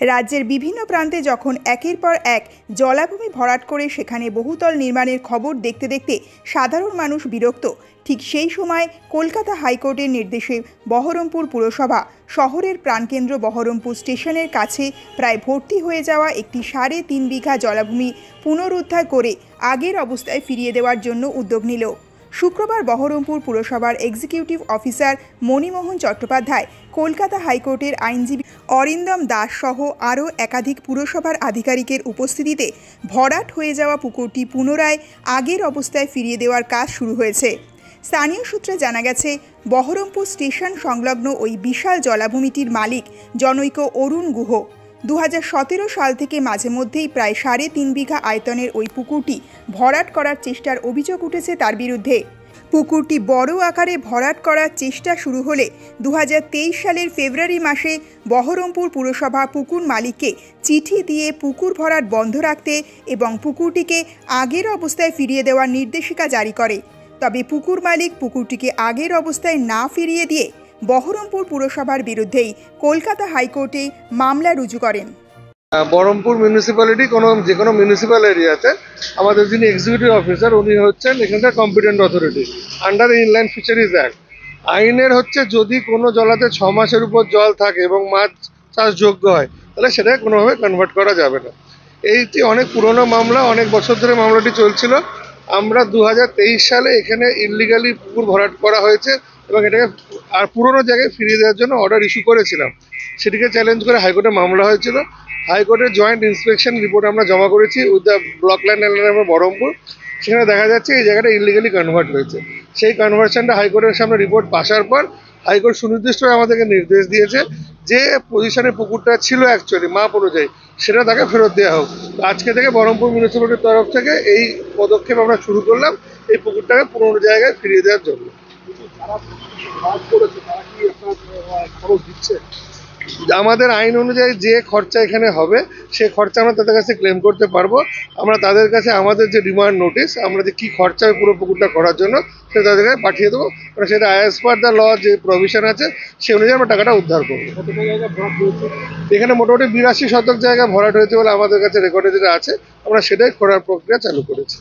রাজ্যের বিভিন্ন প্রান্তে যখন একের পর এক জলাভূমি ভরাট করে সেখানে বহুতল নির্মাণের খবর দেখতে দেখতে সাধারণ মানুষ বিরক্ত, ঠিক সেই সময় কলকাতা হাইকোর্টের নির্দেশে বহরমপুর পুরসভা শহরের প্রাণকেন্দ্র বহরমপুর স্টেশনের কাছে প্রায় ভর্তি হয়ে যাওয়া একটি 3.5 বিঘা জলাভূমি পুনরুদ্ধার করে আগের অবস্থায় ফিরিয়ে দেওয়ার জন্য উদ্যোগ নিল। শুক্রবার বহরমপুর পুরসভার এক্সিকিউটিভ অফিসার মণিমোহন চট্টোপাধ্যায়, কলকাতা হাইকোর্টের আইনজীবী অরিন্দম দাস সহ আরও একাধিক পুরসভার আধিকারিকের উপস্থিতিতে ভরাট হয়ে যাওয়া পুকুরটি পুনরায় আগের অবস্থায় ফিরিয়ে দেওয়ার কাজ শুরু হয়েছে। স্থানীয় সূত্রে জানা গেছে, বহরমপুর স্টেশন সংলগ্ন ওই বিশাল জলাভূমিটির মালিক জনৈক অরুণ গুহ। 2017 সাল থেকে মাঝে মধ্যেই প্রায় 3.5 বিঘা আয়তনের ওই পুকুরটি ভরাট করার চেষ্টার অভিযোগ উঠেছে তার বিরুদ্ধে। পুকুরটি বড় আকারে ভরাট করার চেষ্টা শুরু হলে 2023 সালের ফেব্রুয়ারি মাসে বহরমপুর পুরসভা পুকুর মালিককে চিঠি দিয়ে পুকুর ভরাট বন্ধ রাখতে এবং পুকুরটিকে আগের অবস্থায় ফিরিয়ে দেওয়ার নির্দেশিকা জারি করে। তবে পুকুর মালিক পুকুরটিকে আগের অবস্থায় না ফিরিয়ে দিয়ে বহরমপুর পুরসভার বিরুদ্ধেই কলকাতা হাইকোর্টে মামলা রুজু করেন। বহরমপুর মিউনিসিপ্যালিটি যে কোনো মিউনিসিপ্যাল এরিয়াতে আমাদের যিনি এক্সিকিউটিভ অফিসার উনি হচ্ছেন এখানকার competent authority under inland fisheries act. আইনের হচ্ছে যদি কোনো জলাতে 6 মাসের উপর জল থাকে এবং মাছ চাষযোগ্য হয় তাহলে সেটাকে কোনোভাবে কনভার্ট করা যাবে না। এইটি অনেক পুরনো মামলা, অনেক বছর ধরে মামলাটি চলছিল। আমরা 2023 সালে এখানে ইললিগালি পুকুর ভরাট করা হয়েছে এবং এটাকে আর পুরনো জায়গায় ফিরিয়ে দেওয়ার জন্য অর্ডার ইস্যু করেছিলাম। সেটিকে চ্যালেঞ্জ করে হাইকোর্টে মামলা হয়েছিল। হাইকোর্টের জয়েন্ট ইন্সপেকশন রিপোর্ট আমরা জমা করেছি with the block land and Baharampur. সেখানে দেখা যাচ্ছে এই জায়গাটা ইললিগালি কনভার্ট হয়েছে। সেই কনভার্সনটা হাইকোর্টের সামনে রিপোর্ট আসার পর হাইকোর্ট সুনির্দিষ্টভাবে আমাদেরকে নির্দেশ দিয়েছে যে পজিশনে পুকুরটা ছিল অ্যাকচুয়ালি মাপ অনুযায়ী সেটা তাকে ফেরত দেওয়া হোক। আজকে থেকে বহরমপুর মিউনিসিপ্যালিটির তরফ থেকে এই পদক্ষেপ আমরা শুরু করলাম এই পুকুরটাকে পুরনো জায়গায় ফিরিয়ে দেওয়ার জন্য। আমাদের আইন অনুযায়ী যে খরচা এখানে হবে সে খরচা আমরা তাদের কাছে ক্লেম করতে পারবো। আমরা তাদের কাছে আমাদের যে ডিমান্ড নোটিশ, আমরা যে কী খরচা হবে পুরো পুকুরটা করার জন্য সেটা তাদের কাছে পাঠিয়ে দেবো। সেটা অ্যাজ পার দ্য ল যে প্রভিশন আছে সে অনুযায়ী আমরা টাকাটা উদ্ধার করবো। এখানে মোটামুটি 82 শতক জায়গা ভরাট হয়েছে বলে আমাদের কাছে রেকর্ডে যেটা আছে, আমরা সেটাই খোঁড়ার প্রক্রিয়া চালু করেছি।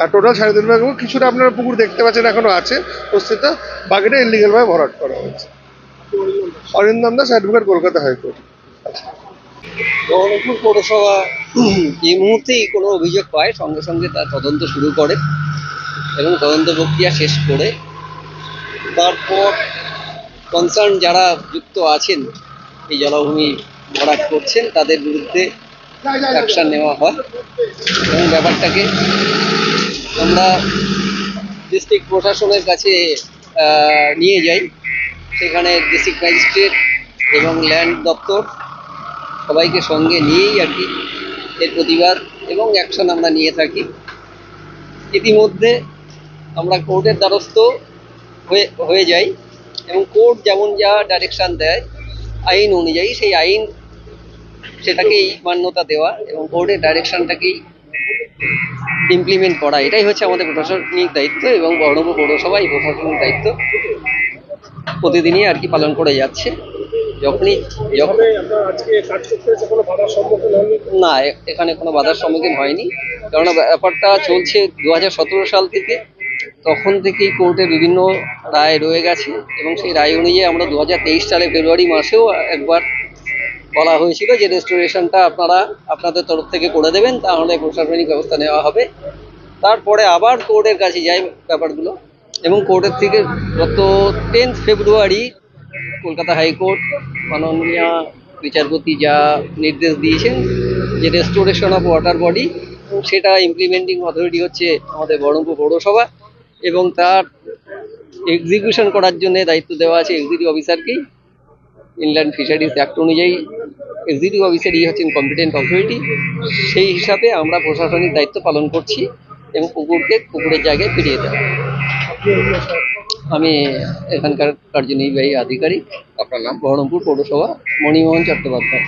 আর টোটাল 3.5 বিঘা কিছুটা আপনারা পুকুর দেখতে পাচ্ছেন এখনো আছে উপস্থিত, বাকিটা ইলিগালভাবে ভরাট করা হয়েছে। Arindam Das, advocate, Kolkata high court. বহরমপুর পৌরসভা এই মুহূর্তেই কোনো অভিযোগ পায় সঙ্গে সঙ্গে তার তদন্ত শুরু করে এবং তদন্ত প্রক্রিয়া শেষ করে তারপর কনসার্ন যারা যুক্ত আছেন এই জলাভূমি ভরাট করছেন তাদের বিরুদ্ধে অ্যাকশন নেওয়া হয় এবং ব্যাপারটাকে আমরা ডিস্ট্রিক্ট প্রশাসনের কাছে নিয়ে যাই। সেখানে ডিস্ট্রিক্ট ম্যাজিস্ট্রেট এবং ল্যান্ড দপ্তর সবাইকে সঙ্গে নিয়েই আর কি এর প্রতিবাদ এবং অ্যাকশন আমরা নিয়ে থাকি। ইতিমধ্যে আমরা কোর্টের দ্বারস্থ হয়ে যাই এবং কোর্ট যেমন যা ডাইরেকশান দেয় আইন অনুযায়ী সেই আইন সেটাকেই মান্যতা দেওয়া এবং কোর্টের ডাইরেকশানটাকেই ইমপ্লিমেন্ট করা, এটাই হচ্ছে আমাদের প্রশাসনিক দায়িত্ব এবং বহরমপুর পৌরসভা এই প্রশাসনিক দায়িত্ব প্রতিদিনই আর কি পালন করে যাচ্ছে। না, এখানে কোনো বাধার সম্মুখীন হয়নি, কারণ ব্যাপারটা চলছে 2017 সাল থেকে। তখন থেকেই কোর্টে বিভিন্ন রায় রয়ে গেছে এবং সেই রায় অনুযায়ী আমরা 2023 সালে ফেব্রুয়ারি মাসেও একবার বলা হয়েছিল যে রেস্টোরেশনটা আপনারা আপনাদের তরফ থেকে করে দেবেন, তাহলে প্রশাসনিক ব্যবস্থা নেওয়া হবে। তারপরে আবার কোর্টের কাছে যায় ব্যাপারগুলো এবং কোর্টের থেকে গত 10 ফেব্রুয়ারি কলকাতা হাইকোর্ট মাননীয় বিচারপতি যা নির্দেশ দিয়েছেন যে রেস্টোরেশন অফ ওয়াটার বডি, সেটা ইমপ্লিমেন্টিং অথরিটি হচ্ছে আমাদের বহরমপুর পৌরসভা এবং তার এক্সিকিউশন করার জন্য দায়িত্ব দেওয়া আছে এক্সিকিউটিভ অফিসারকেই। ইনল্যান্ড ফিশারিজ অ্যাক্ট অনুযায়ী এক্সিকিউটিভ অফিসারই হচ্ছেন কম্পিটেন্ট অথরিটি। সেই হিসাবে আমরা প্রশাসনিক দায়িত্ব পালন করছি এবং পুকুরের জায়গায় ফিরিয়ে দেওয়া। আমি এখানকার কার্যনির্বাহী আধিকারিক। আপনার নাম? বহরমপুর পৌরসভা মণিমোহন চট্টোপাধ্যায়।